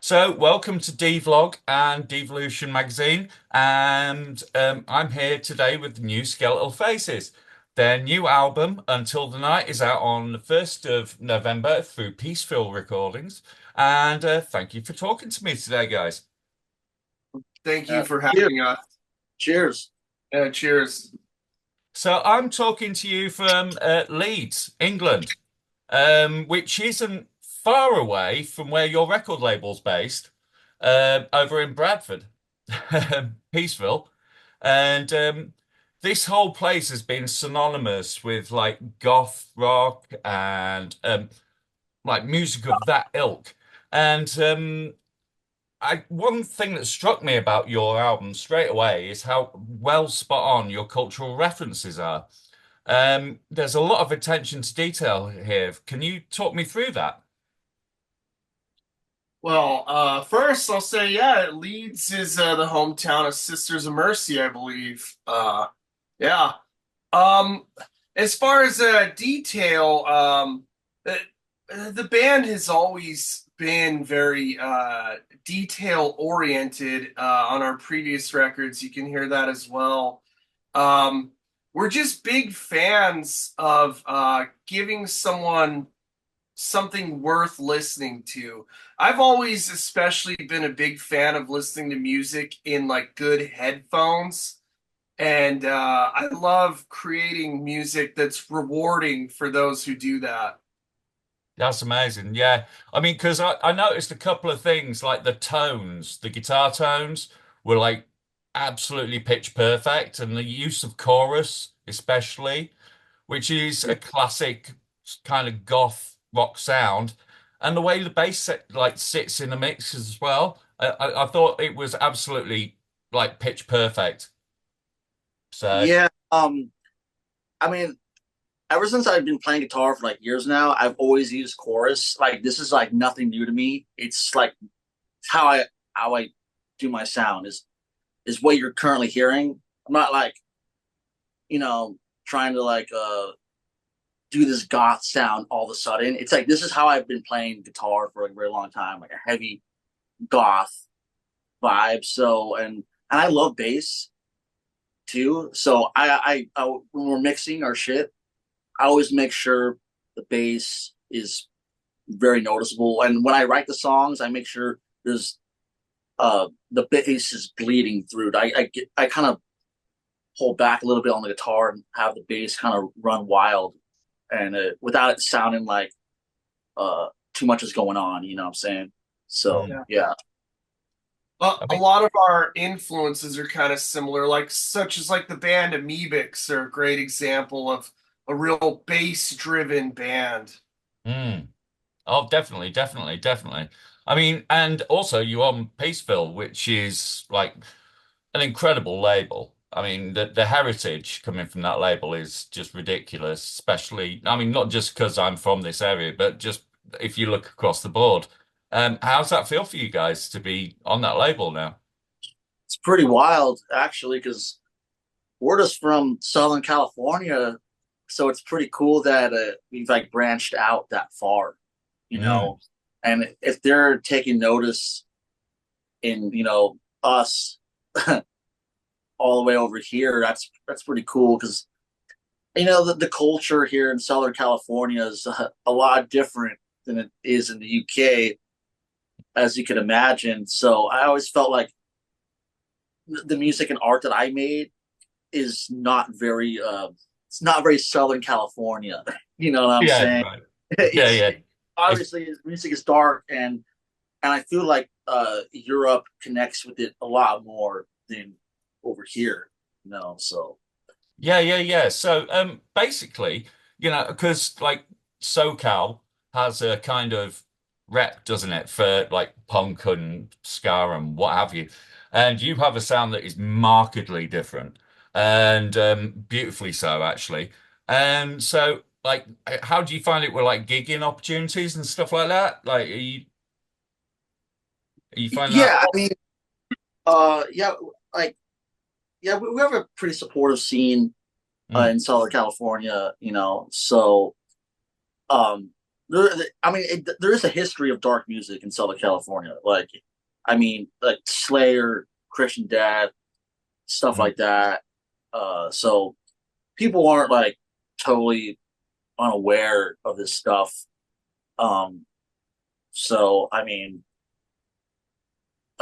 So, welcome to Devlog and Devolution magazine, and I'm here today with the new Skeletal Faces. Their new album, Until the Night, is out on the 1st of November through Peaceville Recordings. And thank you for talking to me today, guys. Thank you for You. having us. Cheers. Cheers. So, I'm talking to you from Leeds, England, which isn't far away from where your record label's based, over in Bradford, Peaceville. And this whole place has been synonymous with like goth rock and like music of that ilk. And one thing that struck me about your album straight away is how well spot on your cultural references are. There's a lot of attention to detail here. Can you talk me through that? Well, first I'll say, Leeds is the hometown of Sisters of Mercy, I believe. Yeah. Um, as far as detail, the band has always been very detail oriented. On our previous records, you can hear that as well. Um, we're just big fans of giving someone something worth listening to. I've always especially been a big fan of listening to music in like good headphones. And I love creating music that's rewarding for those who do that. That's amazing. Yeah. I mean, because I noticed a couple of things like the tones, the guitar tones were like absolutely pitch perfect, and the use of chorus, especially, which is a classic kind of goth rock sound, and the way the bass like sits in the mix as well. I thought it was absolutely like pitch perfect. So, Yeah. I mean, ever since I've been playing guitar for like years now, I've always used chorus. Like this is like nothing new to me. It's like how I do my sound is what you're currently hearing. I'm not like, trying to like do this goth sound all of a sudden. It's like this is how I've been playing guitar for like a very long time, like a heavy goth vibe. So and I love bass too. So I when we're mixing our shit, I always make sure the bass is very noticeable. And when I write the songs, I make sure there's the bass is bleeding through. I kind of pull back a little bit on the guitar and have the bass kind of run wild, and without it sounding like too much is going on. You know what I'm saying? So mm. yeah. I A mean, lot of our influences are kind of similar, like such as like the band Amoebics are a great example of a real bass-driven band. mm. Oh, definitely, definitely, definitely. I mean, and also you on Peaceville, which is like an incredible label. I mean, the heritage coming from that label is just ridiculous, especially, I mean, not just because I'm from this area, but just if you look across the board. How's that feel for you guys to be on that label now? It's pretty wild actually because we're just from Southern California, so it's pretty cool that we've like branched out that far, you Mm. know. And if they're taking notice in us all the way over here, that's pretty cool because the culture here in Southern California is a lot different than it is in the UK, as you can imagine. So I always felt like the music and art that I made is not very it's not very Southern California. You know what I'm Yeah, saying? right. Yeah, It's yeah. It's obviously music is dark, and I feel like Europe connects with it a lot more than over here. So Yeah, yeah, yeah. So, basically, because like SoCal has a kind of rep, doesn't it, for like punk and ska and what have you. And you have a sound that is markedly different and beautifully so, actually. And so, like, how do you find it with like gigging opportunities and stuff like that? Like, are you find that? yeah, I mean, yeah, like yeah, we have a pretty supportive scene Mm, in Southern California. So um I mean, there is a history of dark music in Southern California. Like, I mean, like Slayer, Christian Death, stuff Mm. like that. So people aren't like totally unaware of this stuff. Um, so I mean,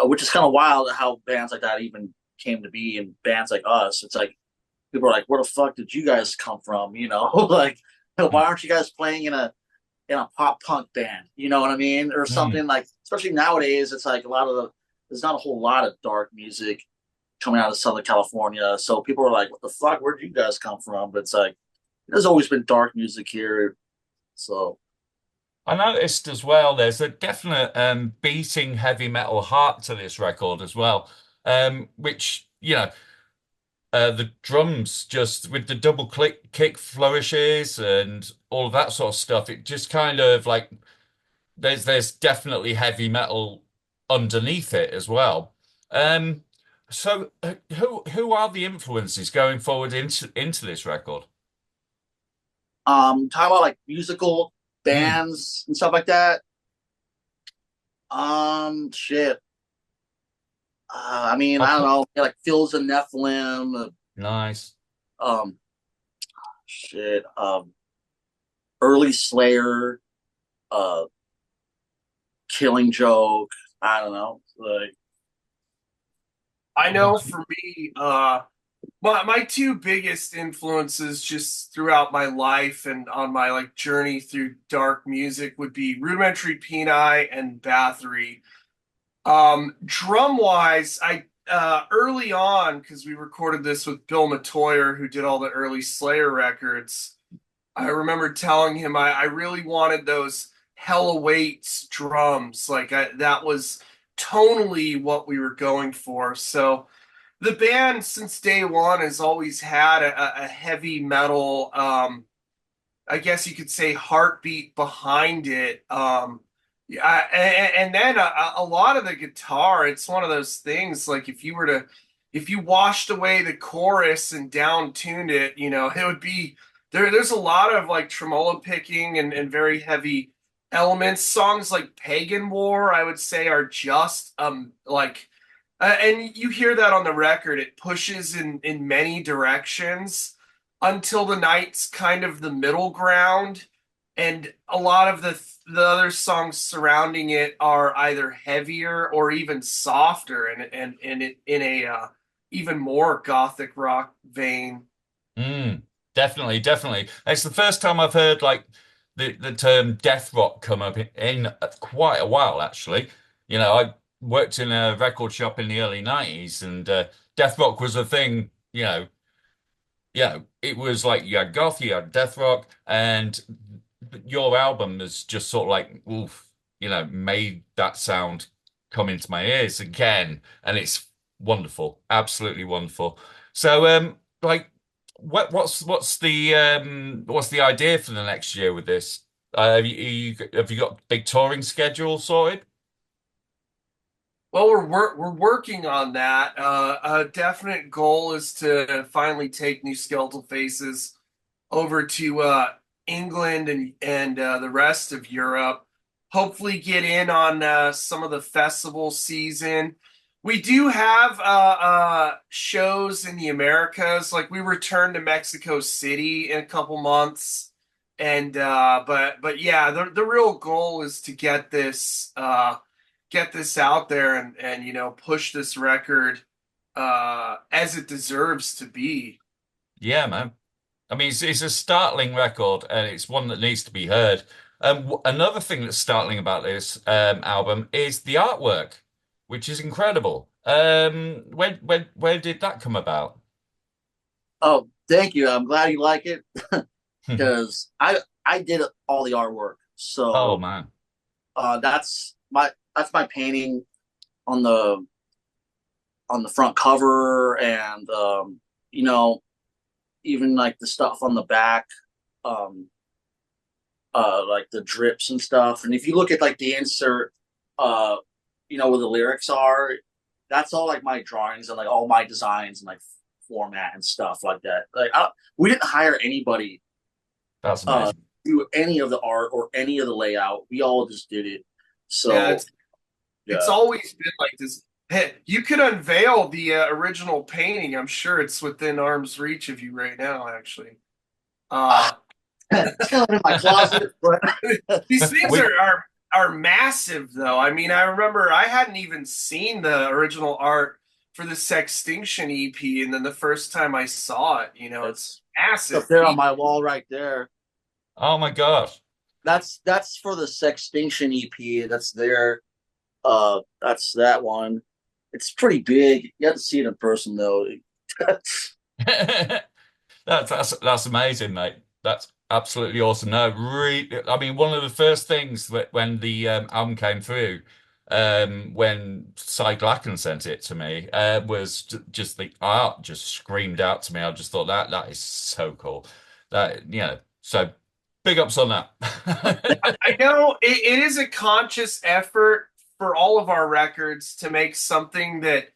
which is kind of wild how bands like that even came to be, and bands like us. It's like people are like, "Where the fuck did you guys come from?" You know, like, why aren't you guys playing in a pop punk band? You know what I mean, or Mm. something like. Especially nowadays, it's like a lot of there's not a whole lot of dark music coming out of Southern California. So people are like, "What the fuck? Where did you guys come from?" But it's like there's always been dark music here. So I noticed as well, there's a definite beating heavy metal heart to this record as well, which, the drums just with the double click kick flourishes and all of that sort of stuff, it just kind of like there's definitely heavy metal underneath it as well. Um, so who are the influences going forward into this record? talking about like musical Mm, bands and stuff like that. Shit. I mean, I don't I'll know, like Phil's and Nephilim. nice. Um, shit. Early Slayer. Uh, Killing Joke. I don't know. Like, I know for me, my two biggest influences just throughout my life and on my like journey through dark music would be Rudimentary Peni and Bathory. Drum wise, I early on, because we recorded this with Bill Matoyer, who did all the early Slayer records. I remember telling him I really wanted those Hell Awaits drums. That was tonally what we were going for. So the band since day one has always had a heavy metal, I guess you could say, heartbeat behind it. Yeah, and then a lot of the guitar, it's one of those things. Like if you washed away the chorus and down tuned it, it would be there. There's a lot of like tremolo picking and very heavy elements. Songs like Pagan War, I would say, are just and you hear that on the record. It pushes in many directions until the night's kind of the middle ground, and a lot of the other songs surrounding it are either heavier or even softer, and it in a even more gothic rock vein. Mm, definitely, definitely. It's the first time I've heard like the term death rock come up in quite a while, actually. I worked in a record shop in the early 90s and death rock was a thing, it was like you had goth, you had death rock, and your album has just sort of like, oof, made that sound come into my ears again, and it's wonderful, absolutely wonderful. So, like, what's the idea for the next year with this? Have you got big touring schedule sorted? Well, we're working on that. A definite goal is to finally take New Skeletal Faces over to England and the rest of Europe. Hopefully, get in on some of the festival season. We do have shows in the Americas. Like we return to Mexico City in a couple months, and but yeah, the real goal is to get this out there and push this record as it deserves to be. Yeah, man. I mean, it's a startling record, and it's one that needs to be heard. Another thing that's startling about this album is the artwork, which is incredible. Where did that come about? oh, thank you. I'm glad you like it because I did all the artwork. Oh So man. that's my painting on the front cover, and you know, even like the stuff on the back, um, like the drips and stuff. And if you look at like the insert, uh, where the lyrics are, that's all like my drawings and like all my designs and like format and stuff like that. We didn't hire anybody That's uh amazing. do any of the art or any of the layout. We all just did it. Yeah, So it's yeah. always been like this. Hey, you could unveil the original painting. I'm sure it's within arm's reach of you right now, actually. Uh, It's kind of in my closet, but these things We are massive, though. I mean, I remember I hadn't even seen the original art for the Sextinction EP, and then the first time I saw it, it's it's up massive there on piece. my wall right there. oh my gosh. That's for the Sextinction EP. That's there. That's that one. It's pretty big. You have to see it in person though. That's amazing, mate. That's absolutely awesome. No, really, I mean, one of the first things that when the album came through, when Glacken sent it to me, was just the art just screamed out to me. I just thought that is so cool. So big ups on that. I know it is a conscious effort for all of our records to make something that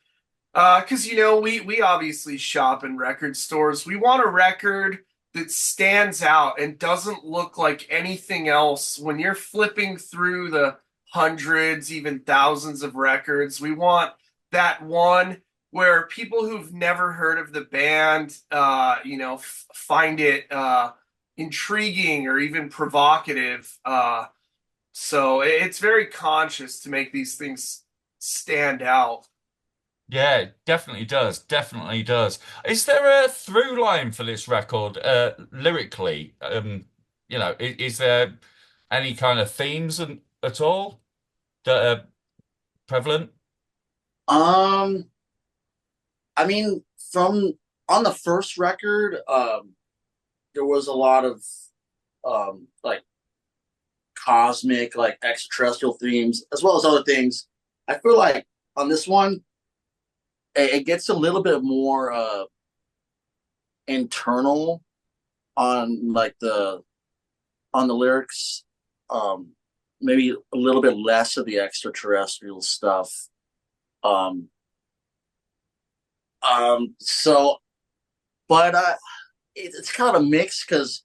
because we obviously shop in record stores. We want a record that stands out and doesn't look like anything else. When you're flipping through the hundreds, even thousands of records, we want that one where people who've never heard of the band, find it intriguing or even provocative. So it's very conscious to make these things stand out. Yeah, it definitely does. Definitely does. Is there a through line for this record, lyrically? Is there any kind of themes at all that are prevalent? Um, I mean, from on the first record, there was a lot of like cosmic, like extraterrestrial themes, as well as other things. I feel like on this one, it gets a little bit more internal on like the lyrics. Um, Maybe a little bit less of the extraterrestrial stuff. Um, so, but it's kind of a mix because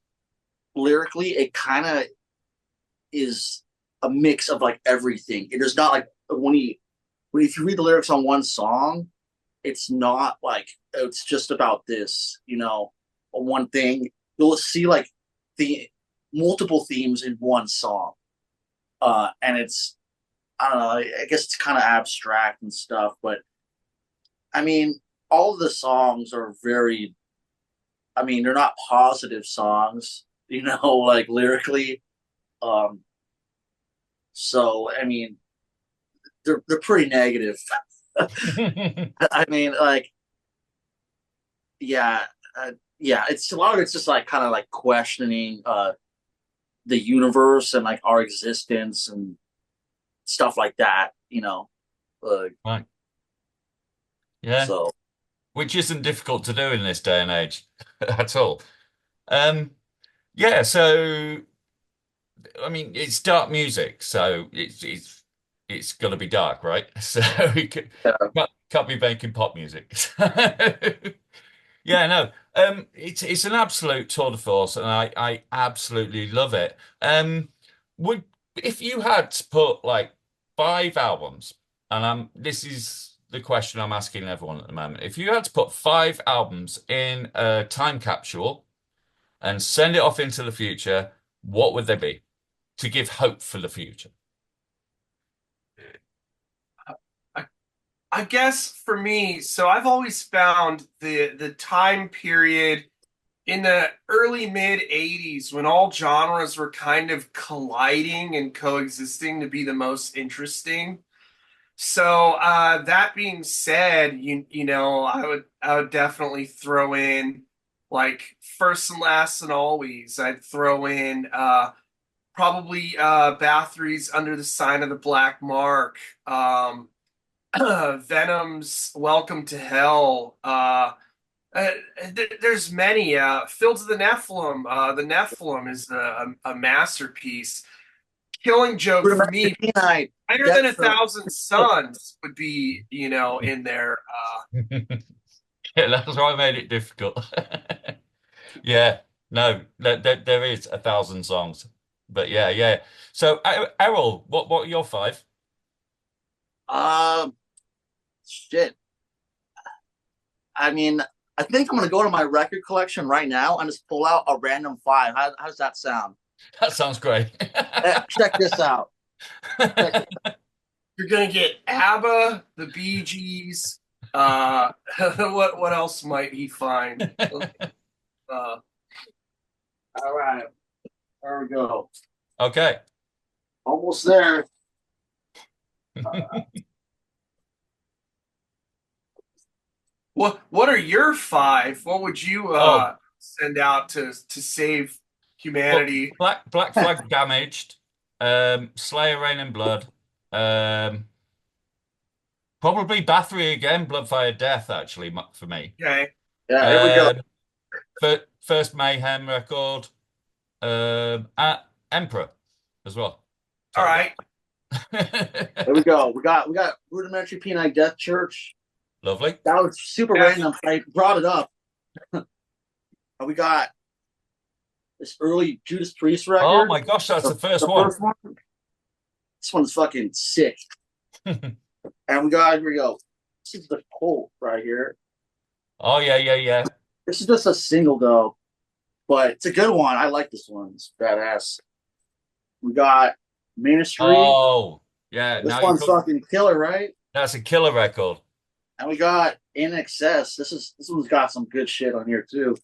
lyrically, it kind of is a mix of like everything. It is not like if you read the lyrics on one song, it's not like it's just about this, on one thing. You'll see like the multiple themes in one song. And it's I don't know, I guess it's kind of abstract and stuff, but I mean, all of the songs are very I mean, they're not positive songs, like lyrically. Um, so I mean, they're pretty negative. I mean, like, yeah, yeah. It's a lot of it's just like kind of like questioning the universe and like our existence and stuff like that. Uh, Right. Yeah, so which isn't difficult to do in this day and age at all. Um, yeah, so I mean, it's dark music, so it's got to be dark, right? So yeah. can't be making pop music. Yeah, no. It's an absolute tour de force, and I absolutely love it. Would if you had to put like 5 albums, and this is the question I'm asking everyone at the moment. If you had to put 5 albums in a time capsule and send it off into the future, what would they be to give hope for the future? I, I guess for me, so I've always found the time period in the early mid 80s when all genres were kind of colliding and coexisting to be the most interesting. So that being said, I would definitely throw in like First and Last and Always. I'd throw in probably Bathory's Under the Sign of the Black Mark, Venom's Welcome to Hell. Uh, there's many. Fields of the Nephilim. The Nephilim is a masterpiece. Killing Joke for me, Night. Higher Than a Thousand Suns would be, in there. Yeah, that's why I made it difficult. Yeah. No, there is 1,000 songs, but yeah, yeah. So, Errol, what are your five? Um, shit. I mean, I think I'm gonna go to my record collection right now and just pull out a random five. How does that sound? That sounds great. Check this out. Check this. You're gonna get ABBA, the Bee Gees. What else might he find? Uh, All right, there we go. Okay. Almost there. what are your five? What would you Oh, send out to save well, humanity? Black Flag Damaged, Slayer Rain and Blood, um, probably Bathory again, Bloodfire Death, actually, for me. Okay. Yeah, here we go. Um, First Mayhem record, Emperor as well. All So right. Here we go. We got Rudimentary Penile Death Church. lovely. That was super Yeah. random. I brought it up. We got this early Judas Priest record. Oh my gosh, that's the first one. First one. This one's fucking sick. And here we go. This is the Cult right here. Oh yeah, yeah, yeah. This is just a single though, but it's a good one. I like this one. It's badass. We got Ministry. Oh yeah. This Now one's fucking killer, right? that's a killer record. And we got In Excess. This one's got some good shit on here too.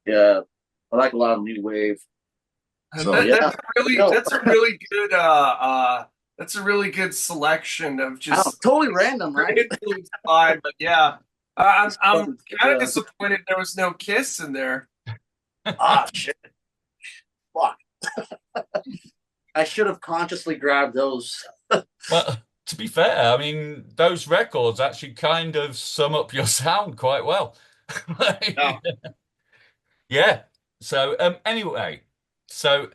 Yeah, I like a lot of new wave. So yeah, That's a really good selection of I know, just totally random, right? five, but yeah. I'm kind of Yeah. disappointed there was no Kiss in there. Ah, shit. Fuck. I should have consciously grabbed those. Well, to be fair, I mean, those records actually kind of sum up your sound quite well. Yeah. Yeah. So, anyway, so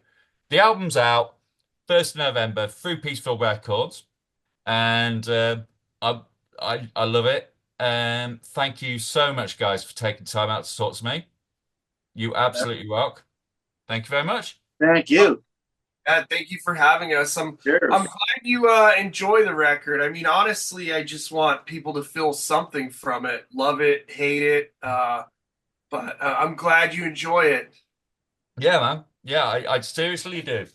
the album's out 1st of November through Peaceville Records, and I I love it. Thank you so much, guys, for taking time out to talk to me. You absolutely rock. Thank you very much. Thank you. Thank you for having us. Cheers. I'm glad you enjoy the record. I mean, honestly, I just want people to feel something from it. Love it, hate it, but I'm glad you enjoy it. Yeah, man. Yeah, I seriously do.